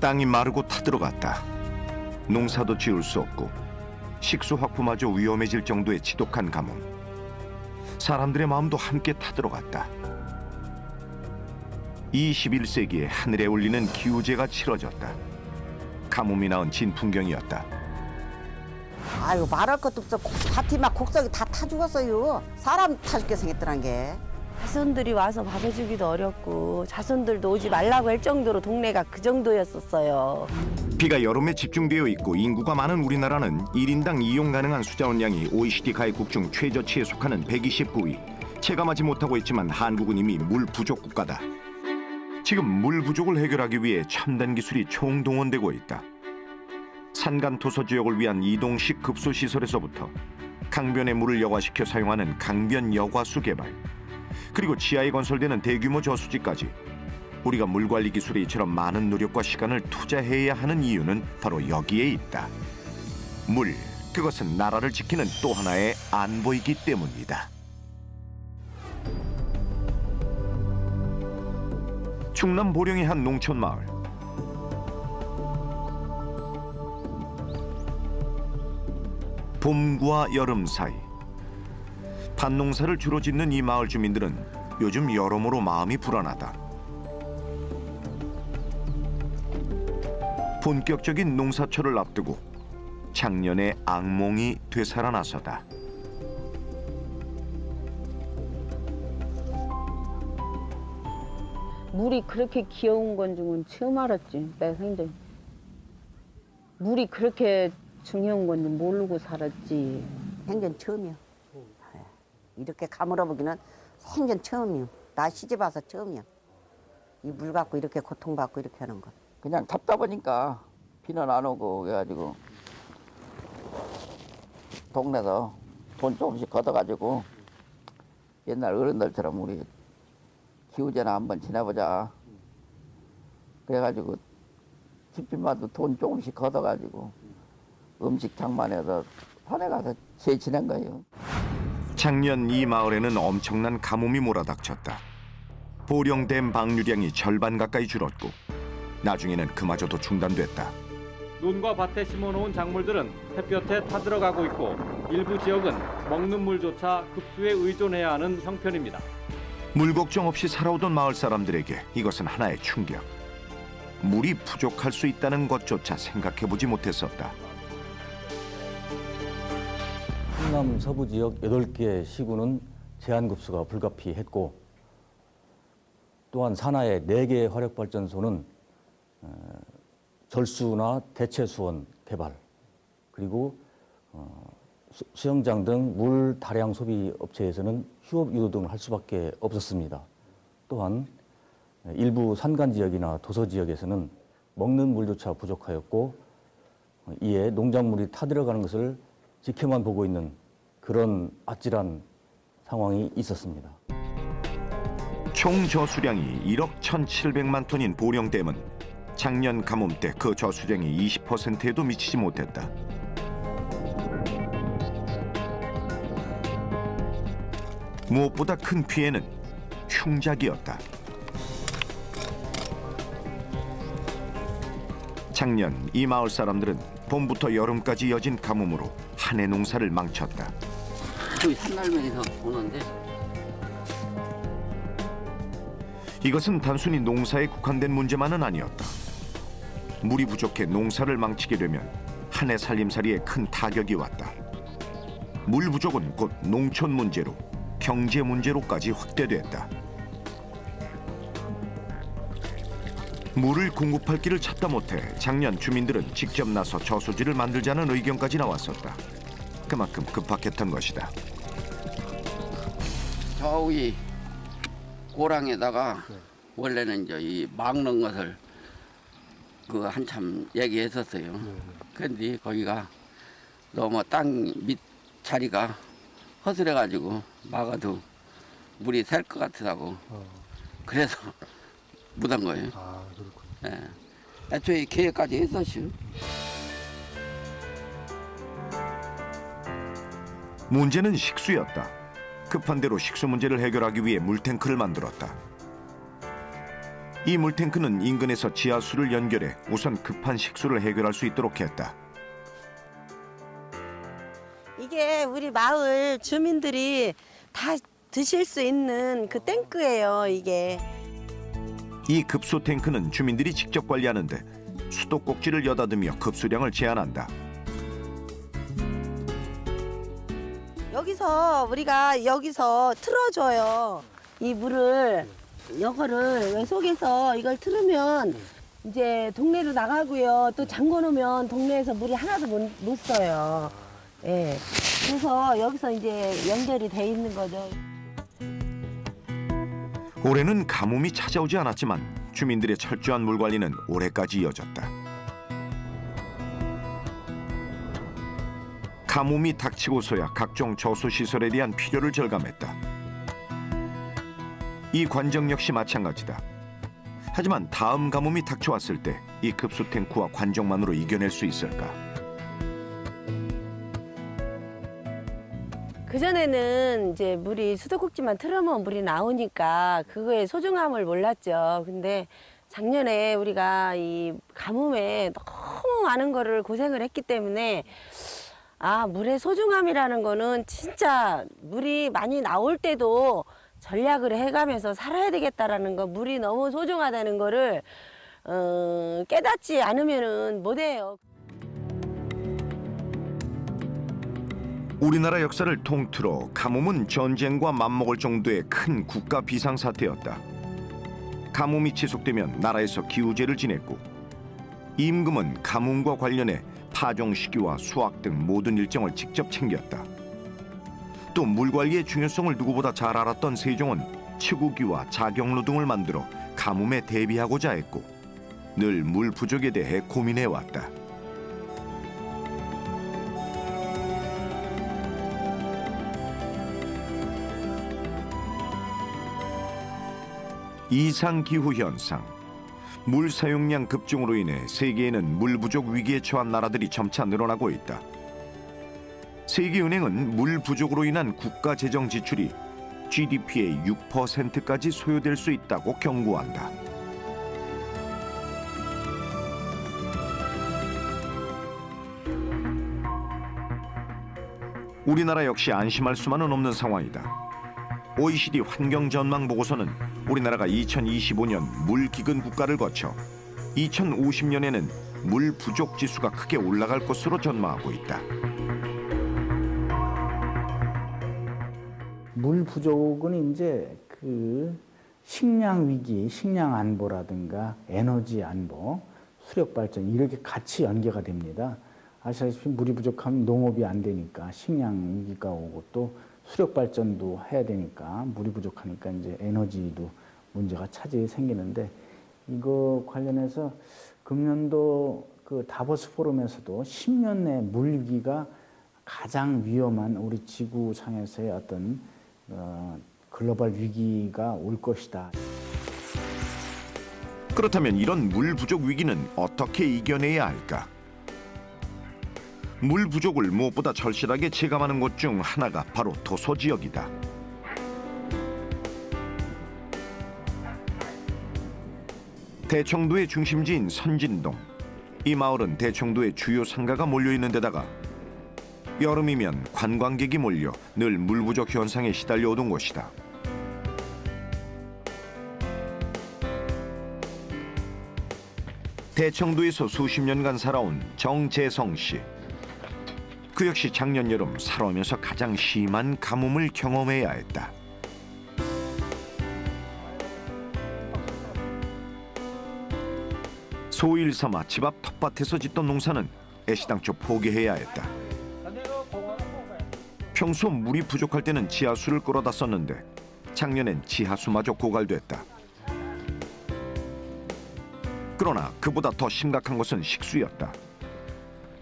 땅이 마르고 타들어갔다. 농사도 지을 수 없고 식수 확보마저 위험해질 정도의 지독한 가뭄. 사람들의 마음도 함께 타들어갔다. 21세기에 하늘에 올리는 기우제가 치러졌다. 가뭄이 낳은 진풍경이었다. 아유 말할 것도 없어. 밭이 막 곡석이 다 타 죽었어요. 사람 타 죽게 생겼더란 게. 자손들이 와서 받아주기도 어렵고 자손들도 오지 말라고 할 정도로 동네가 그 정도였었어요. 비가 여름에 집중되어 있고 인구가 많은 우리나라는 1인당 이용 가능한 수자원량이 OECD 가입국 중 최저치에 속하는 129위. 체감하지 못하고 있지만 한국은 이미 물 부족 국가다. 지금 물 부족을 해결하기 위해 첨단 기술이 총동원되고 있다. 산간 토서 지역을 위한 이동식 급수 시설에서부터 강변의 물을 여과시켜 사용하는 강변 여과수 개발, 그리고 지하에 건설되는 대규모 저수지까지 우리가 물 관리 기술에 이처럼 많은 노력과 시간을 투자해야 하는 이유는 바로 여기에 있다. 물, 그것은 나라를 지키는 또 하나의 안보이기 때문이다. 충남 보령의 한 농촌 마을. 봄과 여름 사이 밭농사를 주로 짓는 이 마을 주민들은 요즘 여러모로 마음이 불안하다. 본격적인 농사철을 앞두고 작년에 악몽이 되살아나서다. 물이 그렇게 귀여운 건 줄은 처음 알았지. 내 생전 물이 그렇게 중요한 건지 모르고 살았지. 생전 처음이요. 이렇게 가물어 보기는 생전 처음이요. 나 시집 와서 처음이요. 이 물 갖고 이렇게 고통받고 이렇게 하는 거. 그냥 답답하니까 비는 안 오고 그래가지고 동네에서 돈 조금씩 걷어가지고 옛날 어른들처럼 우리 기우제나 한번 지내보자. 그래가지고 집집마다 돈 조금씩 걷어가지고 음식 장만해서 산에 가서 재 지낸 거예요. 작년 이 마을에는 엄청난 가뭄이 몰아닥쳤다. 보령댐 방류량이 절반 가까이 줄었고 나중에는 그마저도 중단됐다. 논과 밭에 심어놓은 작물들은 햇볕에 타들어가고 있고 일부 지역은 먹는 물조차 급수에 의존해야 하는 형편입니다. 물 걱정 없이 살아오던 마을 사람들에게 이것은 하나의 충격. 물이 부족할 수 있다는 것조차 생각해보지 못했었다. 충남 서부 지역 8개 시군은 제한급수가 불가피했고 또한 산하의 4개 화력발전소는 절수나 대체수원 개발 그리고 수영장 등 물 다량 소비 업체에서는 휴업 유도 등을 할 수밖에 없었습니다. 또한 일부 산간 지역이나 도서 지역에서는 먹는 물조차 부족하였고 이에 농작물이 타들어가는 것을 지켜만 보고 있는 그런 아찔한 상황이 있었습니다. 총 저수량이 1억 1,700만 톤인 보령댐은 작년 가뭄 때 그 저수량이 20%에도 미치지 못했다. 무엇보다 큰 피해는 흉작이었다. 작년 이 마을 사람들은 봄부터 여름까지 이어진 가뭄으로 한 해 농사를 망쳤다. 저희 산날면에서 오는데 이것은 단순히 농사에 국한된 문제만은 아니었다. 물이 부족해 농사를 망치게 되면 한 해 살림살이에 큰 타격이 왔다. 물 부족은 곧 농촌 문제로 경제 문제로까지 확대됐다. 물을 공급할 길을 찾다 못해 작년 주민들은 직접 나서 저수지를 만들자는 의견까지 나왔었다. 그만큼 급박했던 것이다. 저 위 고랑에다가 원래는 이제 이 막는 것을 그 한참 얘기했었어요. 그런데 거기가 너무 땅 밑 자리가 허술해가지고 막아도 물이 셀 것 같으다고 그래서 묻은 거예요. 아, 그렇군요. 예. 애초에 계획까지 했었죠. 문제는 식수였다. 급한 대로 식수 문제를 해결하기 위해 물탱크를 만들었다. 이 물탱크는 인근에서 지하수를 연결해 우선 급한 식수를 해결할 수 있도록 했다. 이게 우리 마을 주민들이 다 드실 수 있는 그 탱크예요, 이게. 이 급수 탱크는 주민들이 직접 관리하는데 수도꼭지를 여닫으며 급수량을 제한한다. 우리가 여기서 틀어줘요. 이 물을, 이거를 외속에서 이걸 틀으면 이제 동네로 나가고요. 또 잠궈놓으면 동네에서 물이 하나도 못 써요. 예. 그래서 여기서 이제 연결이 돼 있는 거죠. 올해는 가뭄이 찾아오지 않았지만 주민들의 철저한 물 관리는 올해까지 이어졌다. 가뭄이 닥치고서야 각종 저수시설에 대한 필요를 절감했다. 이 관정 역시 마찬가지다. 하지만 다음 가뭄이 닥쳐왔을 때 이 급수 탱크와 관정만으로 이겨낼 수 있을까? 그전에는 이제 물이 수도꼭지만 틀으면 물이 나오니까 그거의 소중함을 몰랐죠. 근데 작년에 우리가 이 가뭄에 너무 많은 거를 고생을 했기 때문에 물의 소중함이라는 거는 진짜 물이 많이 나올 때도 전략을 해가면서 살아야 되겠다라는 거, 물이 너무 소중하다는 거를 깨닫지 않으면은 못해요. 우리나라 역사를 통틀어 가뭄은 전쟁과 맞먹을 정도의 큰 국가 비상사태였다. 가뭄이 지속되면 나라에서 기우제를 지냈고 임금은 가뭄과 관련해 파종 시기와 수확 등 모든 일정을 직접 챙겼다. 또 물관리의 중요성을 누구보다 잘 알았던 세종은 치구기와 자경로 등을 만들어 가뭄에 대비하고자 했고 늘 물 부족에 대해 고민해왔다. 이상기후 현상, 물 사용량 급증으로 인해 세계에는 물 부족 위기에 처한 나라들이 점차 늘어나고 있다. 세계은행은 물 부족으로 인한 국가 재정 지출이 GDP의 6%까지 소요될 수 있다고 경고한다. 우리나라 역시 안심할 수만은 없는 상황이다. OECD 환경 전망 보고서는 우리나라가 2025년 물 기근 국가를 거쳐 2050년에는 물 부족 지수가 크게 올라갈 것으로 전망하고 있다. 물 부족은 이제 그 식량 위기, 식량 안보라든가 에너지 안보, 수력 발전 이렇게 같이 연계가 됩니다. 아시다시피 물이 부족하면 농업이 안 되니까 식량 위기가 오고 또 수력 발전도 해야 되니까 물이 부족하니까 이제 에너지도 문제가 차질이 생기는데 이거 관련해서 금년도 그 다보스 포럼에서도 10년 내 물 위기가 가장 위험한 우리 지구상에서의 어떤 글로벌 위기가 올 것이다. 그렇다면 이런 물 부족 위기는 어떻게 이겨내야 할까? 물 부족을 무엇보다 절실하게 체감하는 곳 중 하나가 바로 도서 지역이다. 대청도의 중심지인 선진동. 이 마을은 대청도의 주요 상가가 몰려있는 데다가 여름이면 관광객이 몰려 늘 물 부족 현상에 시달려오던 곳이다. 대청도에서 수십 년간 살아온 정재성 씨. 그 역시 작년 여름 살아오면서 가장 심한 가뭄을 경험해야 했다. 소일 삼아 집 앞 텃밭에서 짓던 농사는 애시당초 포기해야 했다. 평소 물이 부족할 때는 지하수를 끌어다 썼는데 작년엔 지하수마저 고갈됐다. 그러나 그보다 더 심각한 것은 식수였다.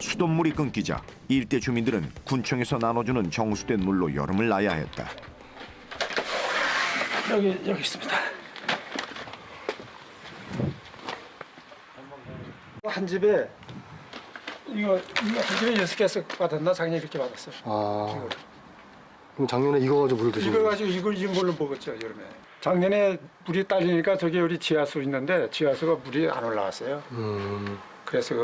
수돗물이 끊기자 일대 주민들은 군청에서 나눠주는 정수된 물로 여름을 나야 했다. 여기 있습니다. 한 집에 이거 한 집에 6개씩 받았나 작년에 이렇게 받았어요. 그럼 작년에 이거 가지고 물 드신 이거 거예요? 가지고 이걸 걸로 먹었죠 여름에. 작년에 물이 딸리니까 저기 우리 지하수 있는데 지하수가 물이 안 올라왔어요. 그래서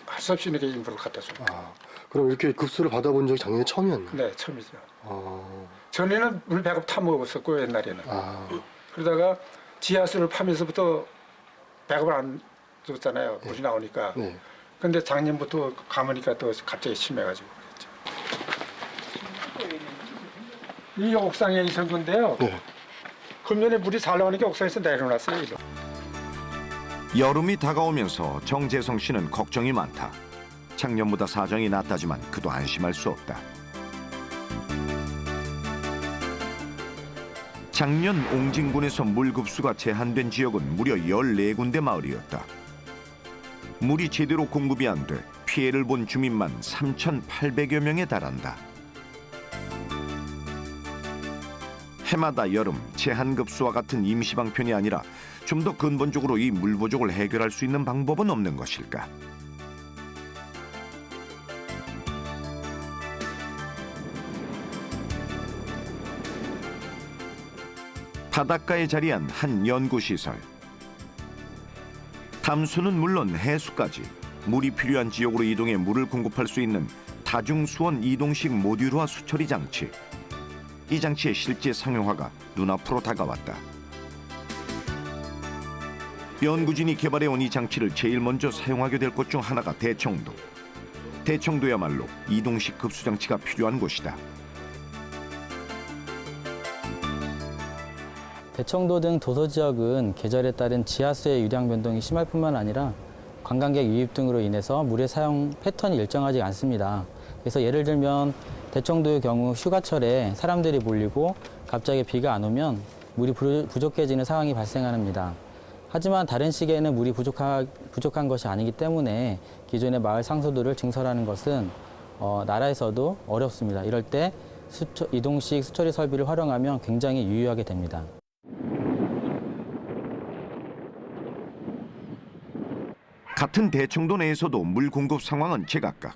할 수 없이 이렇게 물을 갖다 줘. 아, 그럼 이렇게 급수를 받아본 적이 작년에 처음이었나요? 네, 처음이죠. 아, 전에는 물 배급 타 먹었었고 옛날에는. 아, 그러다가 지하수를 파면서부터 배급을 안 줬잖아요. 물이 나오니까. 네. 근데 작년부터 가보니까 또 갑자기 심해가지고 그랬죠. 이 옥상에 있던 건데요. 네. 금년에 물이 잘 나오니까 옥상에서 내려놨어요. 이거. 여름이 다가오면서 정재성 씨는 걱정이 많다. 작년보다 사정이 낫다지만 그도 안심할 수 없다. 작년 옹진군에서 물 급수가 제한된 지역은 무려 14군데 마을이었다. 물이 제대로 공급이 안 돼 피해를 본 주민만 3,800여 명에 달한다. 해마다 여름 제한급수와 같은 임시방편이 아니라 좀 더 근본적으로 이 물 부족을 해결할 수 있는 방법은 없는 것일까? 바닷가에 자리한 한 연구시설. 담수는 물론 해수까지 물이 필요한 지역으로 이동해 물을 공급할 수 있는 다중수원 이동식 모듈화 수처리 장치. 이 장치의 실제 상용화가 눈앞으로 다가왔다. 연구진이 개발해온 이 장치를 제일 먼저 사용하게 될 곳 중 하나가 대청도. 대청도야말로 이동식 급수장치가 필요한 곳이다. 대청도 등 도서 지역은 계절에 따른 지하수의 유량 변동이 심할 뿐만 아니라 관광객 유입 등으로 인해서 물의 사용 패턴이 일정하지 않습니다. 그래서 예를 들면 대청도의 경우 휴가철에 사람들이 몰리고 갑자기 비가 안 오면 물이 부족해지는 상황이 발생합니다. 하지만 다른 시기에는 물이 부족한 것이 아니기 때문에 기존의 마을 상수도를 증설하는 것은 나라에서도 어렵습니다. 이럴 때 이동식 수처리 설비를 활용하면 굉장히 유효하게 됩니다. 같은 대청도 내에서도 물 공급 상황은 제각각.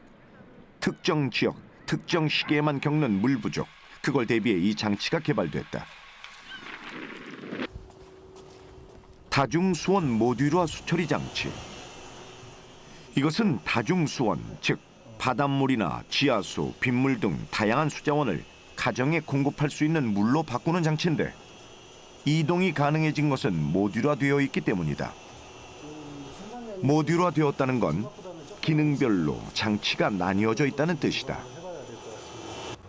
특정 지역, 특정 시기에만 겪는 물 부족. 그걸 대비해 이 장치가 개발됐다. 다중수원 모듈화 수처리 장치. 이것은 다중수원, 즉 바닷물이나 지하수, 빗물 등 다양한 수자원을 가정에 공급할 수 있는 물로 바꾸는 장치인데 이동이 가능해진 것은 모듈화되어 있기 때문이다. 모듈화되었다는 건 기능별로 장치가 나뉘어져 있다는 뜻이다.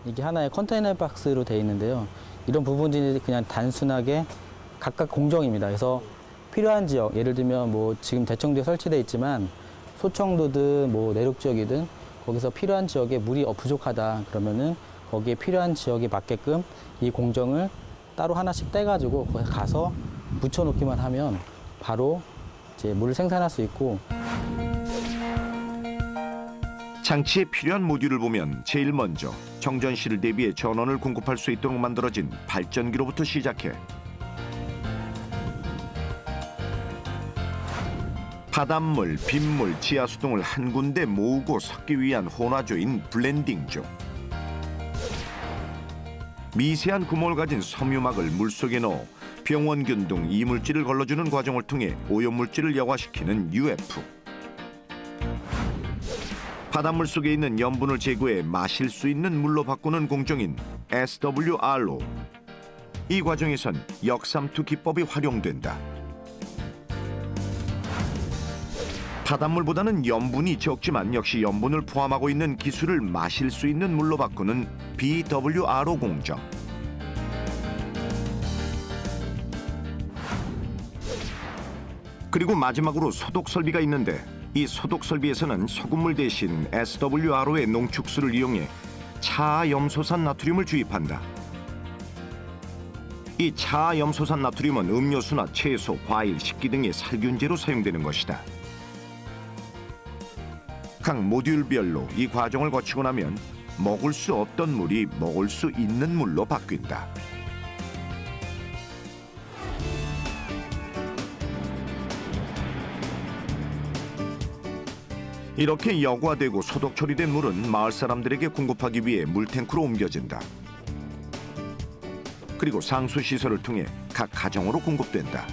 이게 하나의 컨테이너 박스로 되어 있는데요. 이런 부분들이 그냥 단순하게 각각 공정입니다. 그래서 필요한 지역, 예를 들면 뭐 지금 대청도에 설치되어 있지만 소청도든 뭐 내륙 지역이든 거기서 필요한 지역에 물이 부족하다 그러면은 거기에 필요한 지역에 맞게끔 이 공정을 따로 하나씩 떼가지고 거기 가서 붙여놓기만 하면 바로 이제 물을 생산할 수 있고. 장치에 필요한 모듈을 보면 제일 먼저 정전시를 대비해 전원을 공급할 수 있도록 만들어진 발전기로부터 시작해 바닷물, 빗물, 지하수 등을 한 군데 모으고 섞기 위한 혼화조인 블렌딩조. 미세한 구멍을 가진 섬유막을 물속에 넣어 병원균 등 이물질을 걸러주는 과정을 통해 오염물질을 여과시키는 UF. 바닷물 속에 있는 염분을 제거해 마실 수 있는 물로 바꾸는 공정인 SWR로. 이 과정에선 역삼투 기법이 활용된다. 바닷물보다는 염분이 적지만 역시 염분을 포함하고 있는 기술을 마실 수 있는 물로 바꾸는 BWRO 공정. 그리고 마지막으로 소독 설비가 있는데 이 소독 설비에서는 소금물 대신 SWRO의 농축수를 이용해 차염소산 나트륨을 주입한다. 이 차염소산 나트륨은 음료수나 채소, 과일, 식기 등의 살균제로 사용되는 것이다. 각 모듈별로 이 과정을 거치고 나면 먹을 수 없던 물이 먹을 수 있는 물로 바뀐다. 이렇게 여과되고 소독 처리된 물은 마을 사람들에게 공급하기 위해 물탱크로 옮겨진다. 그리고 상수시설을 통해 각 가정으로 공급된다.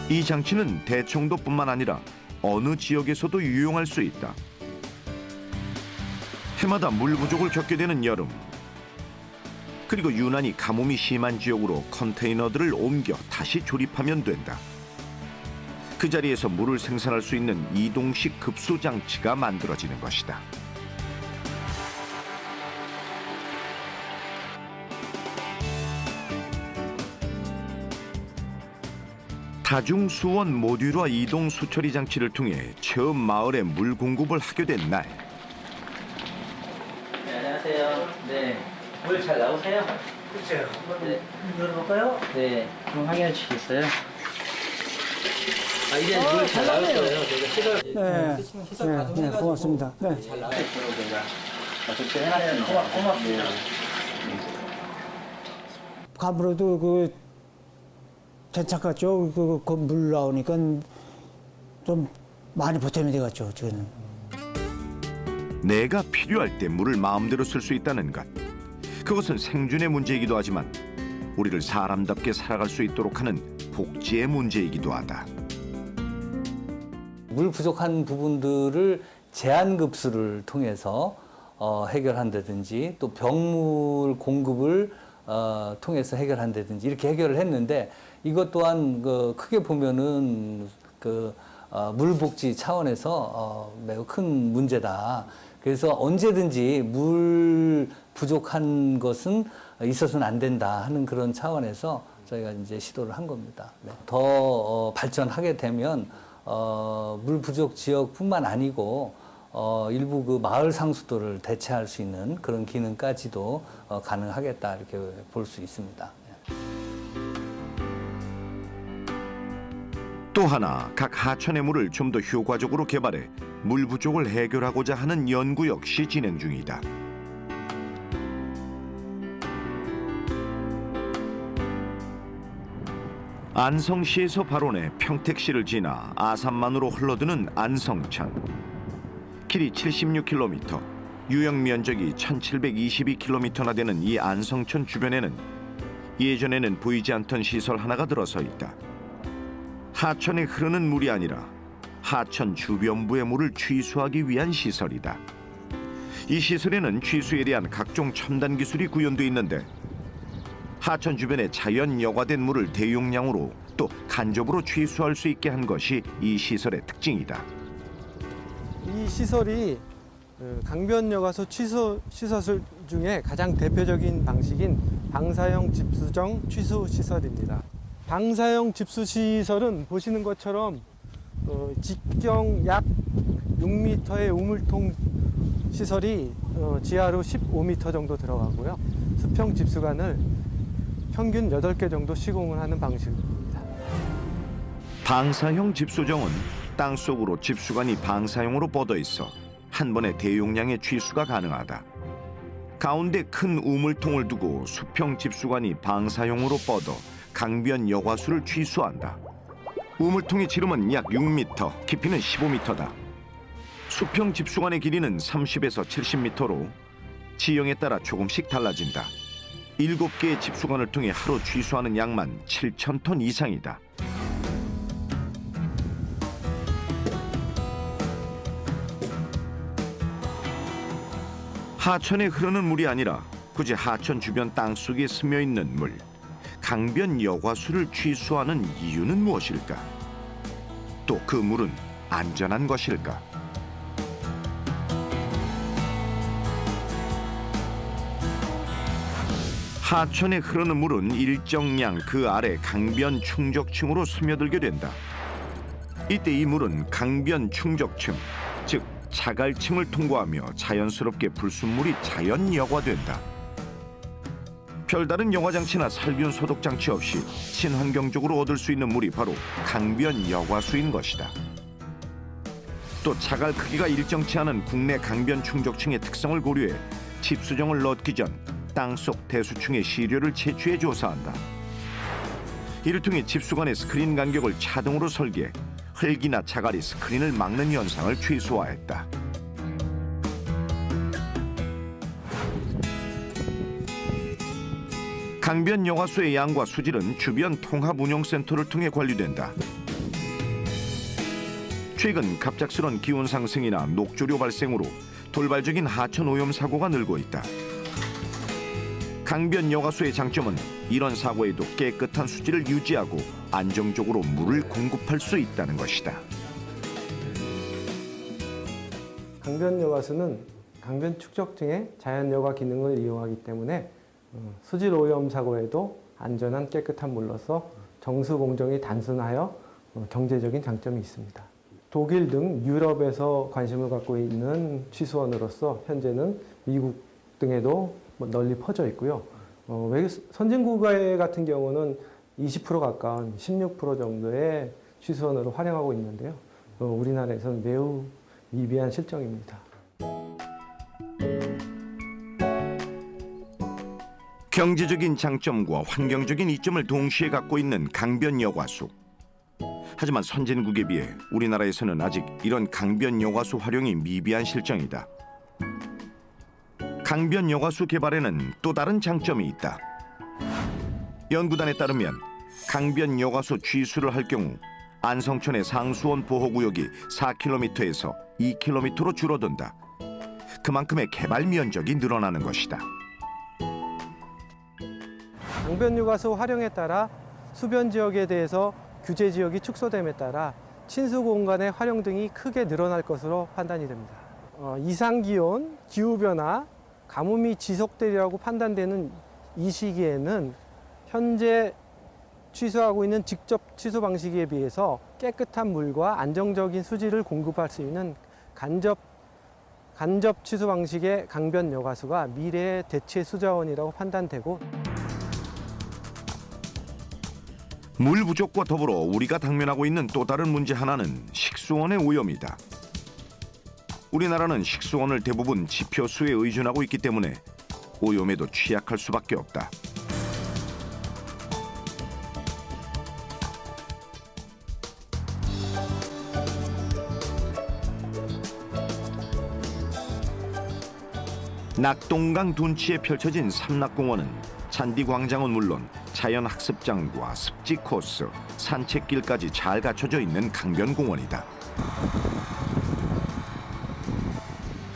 이 장치는 대청도뿐만 아니라 어느 지역에서도 유용할 수 있다. 해마다 물 부족을 겪게 되는 여름. 그리고 유난히 가뭄이 심한 지역으로 컨테이너들을 옮겨 다시 조립하면 된다. 그 자리에서 물을 생산할 수 있는 이동식 급수 장치가 만들어지는 것이다. 다중수원 모듈화 이동 수처리 장치를 통해 처음 마을에 물 공급을 하게 된 날. 네, 안녕하세요. 네, 물 잘 나오세요? 그렇죠. 네. 열어볼까요? 네, 한번 확인해 주시겠어요? 아, 이제 물 잘 나올 거예요. 저희가 시설, 네, 고맙습니다. 네. 잘 나올 거예요. 저희가 어떻게 해놨습니다. 고맙습니다. 가물어도 그 괜찮겠죠? 그 물 나오니까 좀 많이 보탬이 되겠죠, 지금. 내가 필요할 때 물을 마음대로 쓸 수 있다는 것. 그것은 생존의 문제이기도 하지만 우리를 사람답게 살아갈 수 있도록 하는 복지의 문제이기도 하다. 물 부족한 부분들을 제한급수를 통해서 해결한다든지 또 병물 공급을 통해서 해결한다든지 이렇게 해결을 했는데 이것 또한 크게 보면은 물복지 차원에서 매우 큰 문제다. 그래서 언제든지 물 부족한 것은 있어서는 안 된다 하는 그런 차원에서 저희가 이제 시도를 한 겁니다. 네. 더 발전하게 되면 물 부족 지역뿐만 아니고 일부 그 마을 상수도를 대체할 수 있는 그런 기능까지도 가능하겠다 이렇게 볼 수 있습니다. 또 하나 각 하천의 물을 좀 더 효과적으로 개발해 물 부족을 해결하고자 하는 연구 역시 진행 중이다. 안성시에서 발원해 평택시를 지나 아산만으로 흘러드는 안성천. 길이 76km, 유역 면적이 1722km나 되는 이 안성천 주변에는 예전에는 보이지 않던 시설 하나가 들어서 있다. 하천에 흐르는 물이 아니라 하천 주변부의 물을 취수하기 위한 시설이다. 이 시설에는 취수에 대한 각종 첨단 기술이 구현돼 있는데 하천 주변에 자연 여과된 물을 대용량으로 또 간접으로 취수할 수 있게 한 것이 이 시설의 특징이다. 이 시설이 강변 여과수 취수 시설 중에 가장 대표적인 방식인 방사형 집수정 취수 시설입니다. 방사형 집수 시설은 보시는 것처럼 직경 약 6m의 우물통 시설이 지하로 15m 정도 들어가고요. 수평 집수관을 평균 8개 정도 시공을 하는 방식입니다. 방사형 집수정은 땅속으로 집수관이 방사형으로 뻗어 있어 한 번에 대용량의 취수가 가능하다. 가운데 큰 우물통을 두고 수평 집수관이 방사형으로 뻗어 강변 여과수를 취수한다. 우물통의 지름은 약 6m, 깊이는 15m다. 수평 집수관의 길이는 30에서 70m로 지형에 따라 조금씩 달라진다. 7개의 집수관을 통해 하루 취수하는 양만 7,000톤 이상이다. 하천에 흐르는 물이 아니라 굳이 하천 주변 땅속에 스며 있는 물, 강변 여과수를 취수하는 이유는 무엇일까? 또 그 물은 안전한 것일까? 하천에 흐르는 물은 일정량 그 아래 강변 충적층으로 스며들게 된다. 이때 이 물은 강변 충적층, 즉 자갈층을 통과하며 자연스럽게 불순물이 자연 여과된다. 별다른 여과장치나 살균 소독장치 없이 친환경적으로 얻을 수 있는 물이 바로 강변 여과수인 것이다. 또 자갈 크기가 일정치 않은 국내 강변 충적층의 특성을 고려해 집수정을 넣기 전 땅속 대수층의 시료를 채취해 조사한다. 이를 통해 집수관의 스크린 간격을 자동으로 설계해 흙이나 자갈이 스크린을 막는 현상을 최소화했다. 강변 여과수의 양과 수질은 주변 통합운용센터를 통해 관리된다. 최근 갑작스런 기온 상승이나 녹조류 발생으로 돌발적인 하천 오염 사고가 늘고 있다. 강변 여과수의 장점은 이런 사고에도 깨끗한 수질을 유지하고 안정적으로 물을 공급할 수 있다는 것이다. 강변 여과수는 강변 축적증의 자연 여과 기능을 이용하기 때문에 수질 오염 사고에도 안전한 깨끗한 물로서 정수 공정이 단순하여 경제적인 장점이 있습니다. 독일 등 유럽에서 관심을 갖고 있는 취수원으로서 현재는 미국 등에도 널리 퍼져 있고요. 선진국가 같은 경우는 20% 가까운 16% 정도의 취수원으로 활용하고 있는데요. 우리나라에서는 매우 미비한 실정입니다. 경제적인 장점과 환경적인 이점을 동시에 갖고 있는 강변 여과수. 하지만 선진국에 비해 우리나라에서는 아직 이런 강변 여과수 활용이 미비한 실정이다. 강변 여과수 개발에는 또 다른 장점이 있다. 연구단에 따르면 강변 여과수 취수를 할 경우 안성촌의 상수원 보호구역이 4km에서 2km로 줄어든다. 그만큼의 개발 면적이 늘어나는 것이다. 강변 여과수 활용에 따라 수변 지역에 대해서 규제 지역이 축소됨에 따라 친수 공간의 활용 등이 크게 늘어날 것으로 판단이 됩니다. 이상 기온, 기후 변화, 가뭄이 지속되리라고 판단되는 이 시기에는 현재 취수하고 있는 직접 취수 방식에 비해서 깨끗한 물과 안정적인 수질을 공급할 수 있는 간접 취수 방식의 강변 여과수가 미래의 대체 수자원이라고 판단되고, 물 부족과 더불어 우리가 당면하고 있는 또 다른 문제 하나는 식수원의 오염이다. 우리나라는 식수원을 대부분 지표수에 의존하고 있기 때문에 오염에도 취약할 수밖에 없다. 낙동강 둔치에 펼쳐진 삼락공원은 잔디광장은 물론 자연학습장과 습지 코스, 산책길까지 잘 갖춰져 있는 강변공원이다.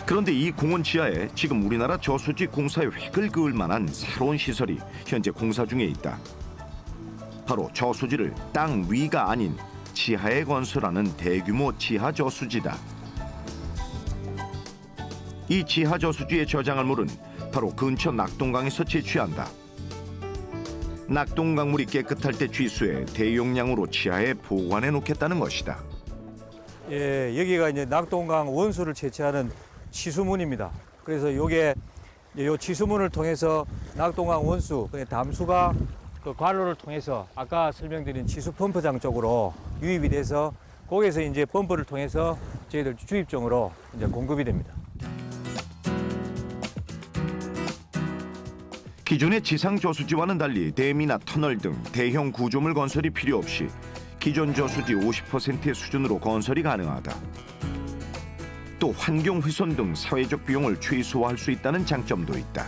그런데 이 공원 지하에 지금 우리나라 저수지 공사에 획을 그을 만한 새로운 시설이 현재 공사 중에 있다. 바로 저수지를 땅 위가 아닌 지하에 건설하는 대규모 지하 저수지다. 이 지하 저수지에 저장할 물은 바로 근처 낙동강에서 채취한다. 낙동강물이 깨끗할 때 취수해 대용량으로 지하에 보관해 놓겠다는 것이다. 예, 여기가 이제 낙동강 원수를 채취하는 취수문입니다. 그래서 요게 요 취수문을 통해서 낙동강 원수, 담수가 그 관로를 통해서 아까 설명드린 취수 펌프장 쪽으로 유입이 돼서 거기에서 이제 펌프를 통해서 저희들 주입종으로 이제 공급이 됩니다. 기존의 지상 저수지와는 달리 댐이나 터널 등 대형 구조물 건설이 필요 없이 기존 저수지 50%의 수준으로 건설이 가능하다. 또 환경 훼손 등 사회적 비용을 최소화할 수 있다는 장점도 있다.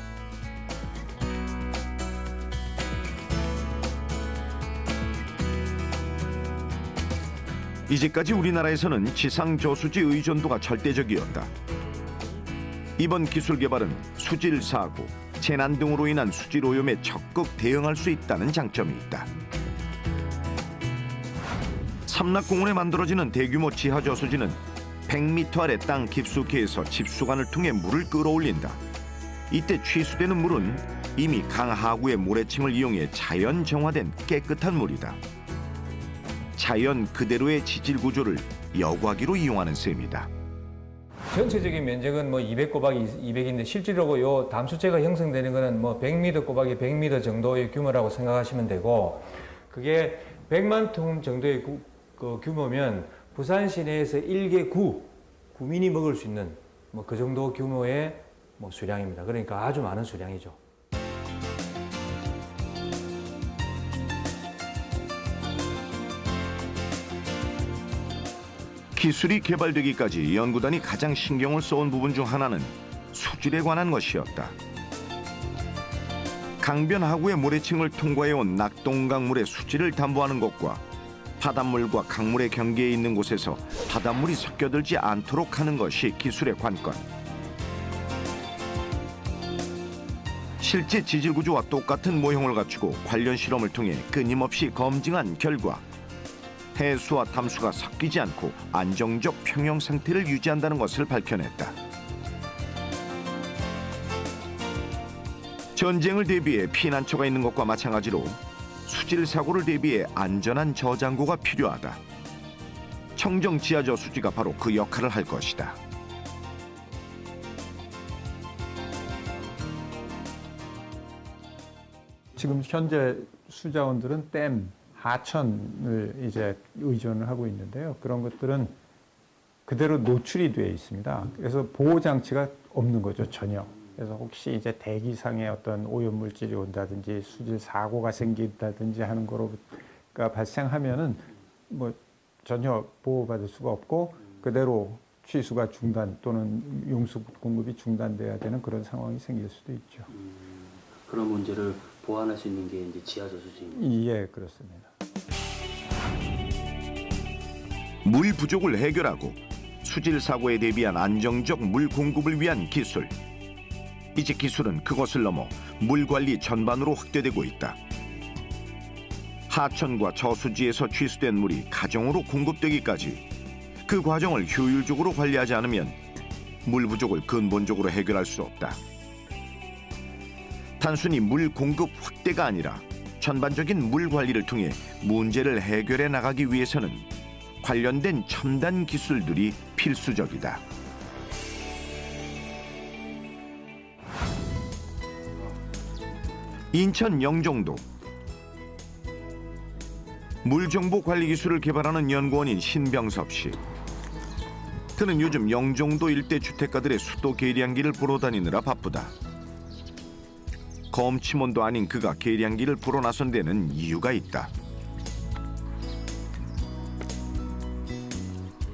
이제까지 우리나라에서는 지상 저수지 의존도가 절대적이었다. 이번 기술 개발은 수질 사고, 재난 등으로 인한 수질 오염에 적극 대응할 수 있다는 장점이 있다. 삼락공원에 만들어지는 대규모 지하 저수지는 100m 아래 땅 깊숙이에서 집수관을 통해 물을 끌어올린다. 이때 취수되는 물은 이미 강 하구의 모래층을 이용해 자연 정화된 깨끗한 물이다. 자연 그대로의 지질 구조를 여과기로 이용하는 셈이다. 전체적인 면적은 뭐 200 곱하기 200인데 실제로 요 담수재가 형성되는 거는 뭐 100m 곱하기 100m 정도의 규모라고 생각하시면 되고, 그게 100만 톤 정도의 그 규모면 부산 시내에서 1개 구민이 먹을 수 있는 뭐 그 정도 규모의 뭐 수량입니다. 그러니까 아주 많은 수량이죠. 기술이 개발되기까지 연구단이 가장 신경을 써온 부분 중 하나는 수질에 관한 것이었다. 강변 하구의 모래층을 통과해온 낙동강물의 수질을 담보하는 것과 바닷물과 강물의 경계에 있는 곳에서 바닷물이 섞여들지 않도록 하는 것이 기술의 관건. 실제 지질 구조와 똑같은 모형을 갖추고 관련 실험을 통해 끊임없이 검증한 결과 해수와 담수가 섞이지 않고 안정적 평형 상태를 유지한다는 것을 밝혀냈다. 전쟁을 대비해 피난처가 있는 것과 마찬가지로 수질 사고를 대비해 안전한 저장고가 필요하다. 청정 지하저수지가 바로 그 역할을 할 것이다. 지금 현재 수자원들은 댐, 하천을 이제 의존을 하고 있는데요. 그런 것들은 그대로 노출이 되어 있습니다. 그래서 보호 장치가 없는 거죠, 전혀. 그래서 혹시 이제 대기상에 어떤 오염물질이 온다든지 수질 사고가 생긴다든지 하는 거가 발생하면은 뭐 전혀 보호받을 수가 없고 그대로 취수가 중단 또는 용수 공급이 중단돼야 되는 그런 상황이 생길 수도 있죠. 그런 문제를 보완할 수 있는 게 이제 지하저수지입니다. 예, 그렇습니다. 물 부족을 해결하고 수질 사고에 대비한 안정적 물 공급을 위한 기술. 이제 기술은 그것을 넘어 물 관리 전반으로 확대되고 있다. 하천과 저수지에서 취수된 물이 가정으로 공급되기까지 그 과정을 효율적으로 관리하지 않으면 물 부족을 근본적으로 해결할 수 없다. 단순히 물 공급 확대가 아니라 전반적인 물 관리를 통해 문제를 해결해 나가기 위해서는 관련된 첨단 기술들이 필수적이다. 인천 영종도 물정보 관리 기술을 개발하는 연구원인 신병섭 씨. 그는 요즘 영종도 일대 주택가들의 수도 계량기를 보러 다니느라 바쁘다. 검침원도 아닌 그가 계량기를 보러 나선 데는 이유가 있다.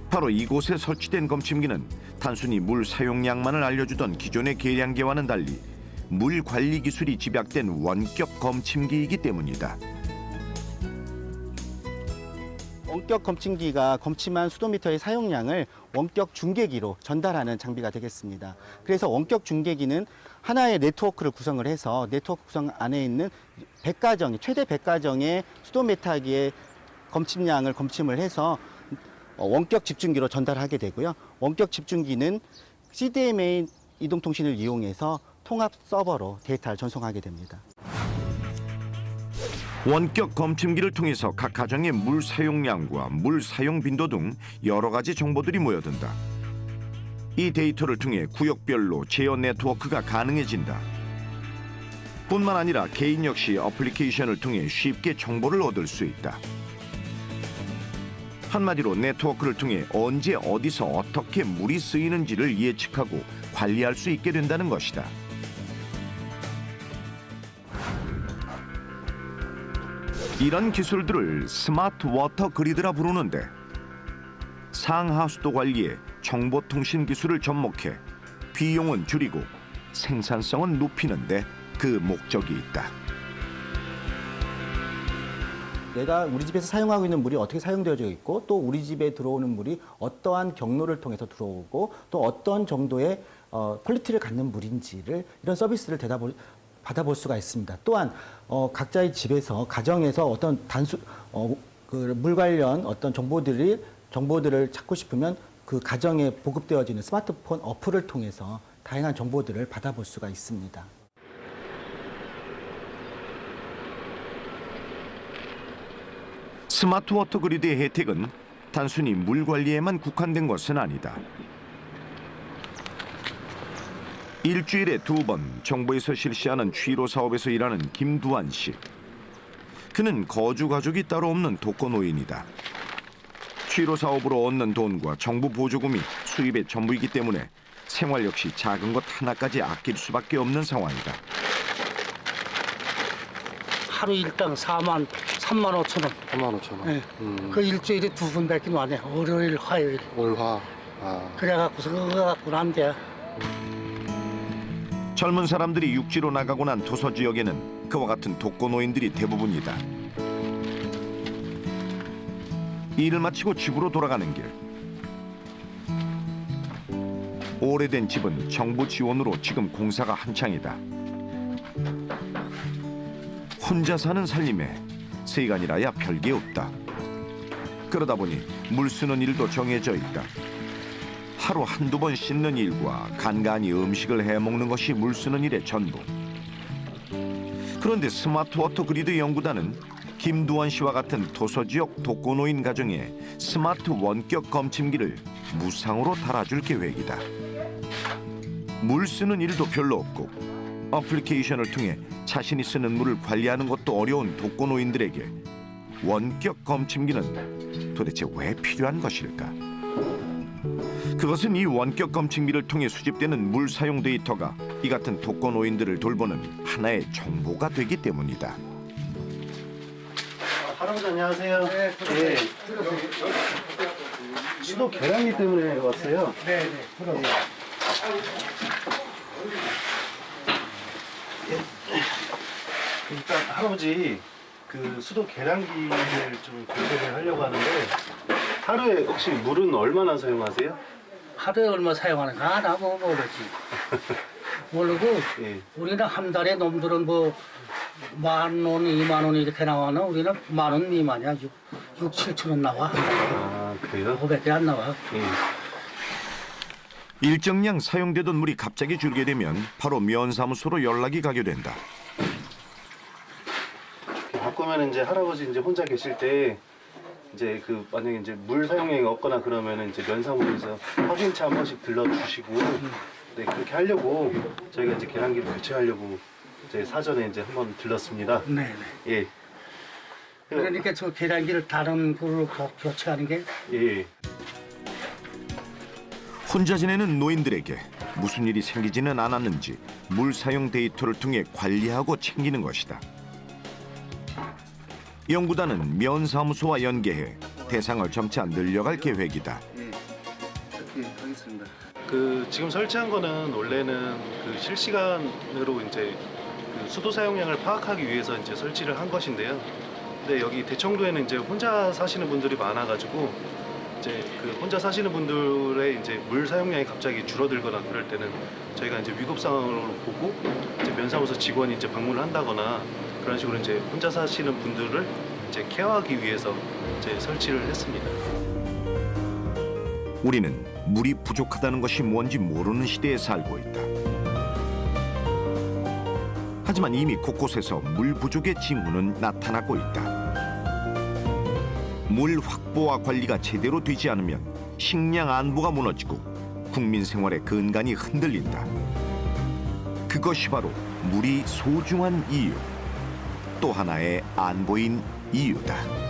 바로 이곳에 설치된 검침기는 단순히 물 사용량만을 알려주던 기존의 계량기와는 달리 물 관리 기술이 집약된 원격 검침기이기 때문이다. 원격 검침기가 검침한 수도미터의 사용량을 원격 중계기로 전달하는 장비가 되겠습니다. 그래서 원격 중계기는 하나의 네트워크를 구성을 해서 네트워크 구성 안에 있는 100가정, 최대 100가정의 수도메타기의 검침량을 검침을 해서 원격 집중기로 전달하게 되고요. 원격 집중기는 CDMA 이동통신을 이용해서 통합 서버로 데이터를 전송하게 됩니다. 원격 검침기를 통해서 각 가정의 물 사용량과 물 사용 빈도 등 여러 가지 정보들이 모여든다. 이 데이터를 통해 구역별로 제어 네트워크가 가능해진다. 뿐만 아니라 개인 역시 어플리케이션을 통해 쉽게 정보를 얻을 수 있다. 한마디로 네트워크를 통해 언제 어디서 어떻게 물이 쓰이는지를 예측하고 관리할 수 있게 된다는 것이다. 이런 기술들을 스마트 워터 그리드라 부르는데 상하수도 관리에 정보통신 기술을 접목해 비용은 줄이고 생산성은 높이는 데 그 목적이 있다. 내가 우리 집에서 사용하고 있는 물이 어떻게 사용되어져 있고 또 우리 집에 들어오는 물이 어떠한 경로를 통해서 들어오고 또 어떤 정도의 퀄리티를 갖는 물인지를 이런 서비스를 받아볼 수가 있습니다. 또한 각자의 집에서 가정에서 어떤 그 물 관련 어떤 정보들을 찾고 싶으면 그 가정에 보급되어지는 스마트폰 어플을 통해서 다양한 정보들을 받아볼 수가 있습니다. 스마트 워터 그리드의 혜택은 단순히 물 관리에만 국한된 것은 아니다. 일주일에 2번 정부에서 실시하는 취로 사업에서 일하는 김두한 씨. 그는 거주 가족이 따로 없는 독거노인이다. 취로 사업으로 얻는 돈과 정부 보조금이 수입의 전부이기 때문에 생활 역시 작은 것 하나까지 아낄 수밖에 없는 상황이다. 하루 일당 4만 35,000원. 35,000원. 네. 그 일주일에 2번밖에 안 해. 월요일, 화요일. 월화. 그래갖고서 그거 갖고 나면 돼. 젊은 사람들이 육지로 나가고 난 도서 지역에는 그와 같은 독거노인들이 대부분이다. 일을 마치고 집으로 돌아가는 길. 오래된 집은 정부 지원으로 지금 공사가 한창이다. 혼자 사는 살림에 세간이라야 별게 없다. 그러다 보니 물 쓰는 일도 정해져 있다. 하루 한두 번 씻는 일과 간간히 음식을 해먹는 것이 물 쓰는 일의 전부. 그런데 스마트 워터 그리드 연구단은 김두원 씨와 같은 도서지역 독거노인 가정에 스마트 원격 검침기를 무상으로 달아줄 계획이다. 물 쓰는 일도 별로 없고 어플리케이션을 통해 자신이 쓰는 물을 관리하는 것도 어려운 독거노인들에게 원격 검침기는 도대체 왜 필요한 것일까? 그것은 이 원격 검침기를 통해 수집되는 물 사용 데이터가 이 같은 독거노인들을 돌보는 하나의 정보가 되기 때문이다. 할아버지 안녕하세요. 네. 수도 계량기 때문에 왔어요. 네. 일단 할아버지 그 수도 계량기를 좀 교체를 하려고 하는데 하루에 혹시 물은 얼마나 사용하세요? 하루에 얼마 사용하는가? 나 뭐 모르지. 모르고 우리는 한 달에 놈들은 뭐 10,000원, 20,000원 이렇게 나와는 우리는 10,000원 미만이야. 6, 7,000원 나와. 아 그래요? 500개 안 나와. 일정량 사용되던 물이 갑자기 줄게 되면 바로 면사무소로 연락이 가게 된다. 바꾸면 이제 할아버지 이제 혼자 계실 때 이제 그 만약에 이제 물 사용량이 없거나 그러면 이제 면사무소에서 확인차 한 번씩 들러주시고 네 그렇게 하려고 저희가 이제 계량기를 교체하려고 이제 사전에 이제 한번 들렀습니다. 네. 예. 그러니까 저 계량기를 다른 걸로 교체하는 게. 예. 혼자 지내는 노인들에게 무슨 일이 생기지는 않았는지 물 사용 데이터를 통해 관리하고 챙기는 것이다. 연구단은 면사무소와 연계해 대상을 점차 늘려갈 계획이다. 그렇게 하겠습니다. 그 지금 설치한 거는 원래는 그 실시간으로 이제 그 수도 사용량을 파악하기 위해서 이제 설치를 한 것인데요. 근데 여기 대청도에는 이제 혼자 사시는 분들이 많아가지고 이제 그 혼자 사시는 분들의 이제 물 사용량이 갑자기 줄어들거나 그럴 때는 저희가 이제 위급 상황으로 보고 이제 면사무소 직원이 이제 방문을 한다거나 그런 식으로 이제 혼자 사시는 분들을 이제 케어하기 위해서 이제 설치를 했습니다. 우리는 물이 부족하다는 것이 뭔지 모르는 시대에 살고 있다. 하지만 이미 곳곳에서 물 부족의 징후는 나타나고 있다. 물 확보와 관리가 제대로 되지 않으면 식량 안보가 무너지고 국민 생활의 근간이 흔들린다. 그것이 바로 물이 소중한 이유, 또 하나의 안보인 이유다.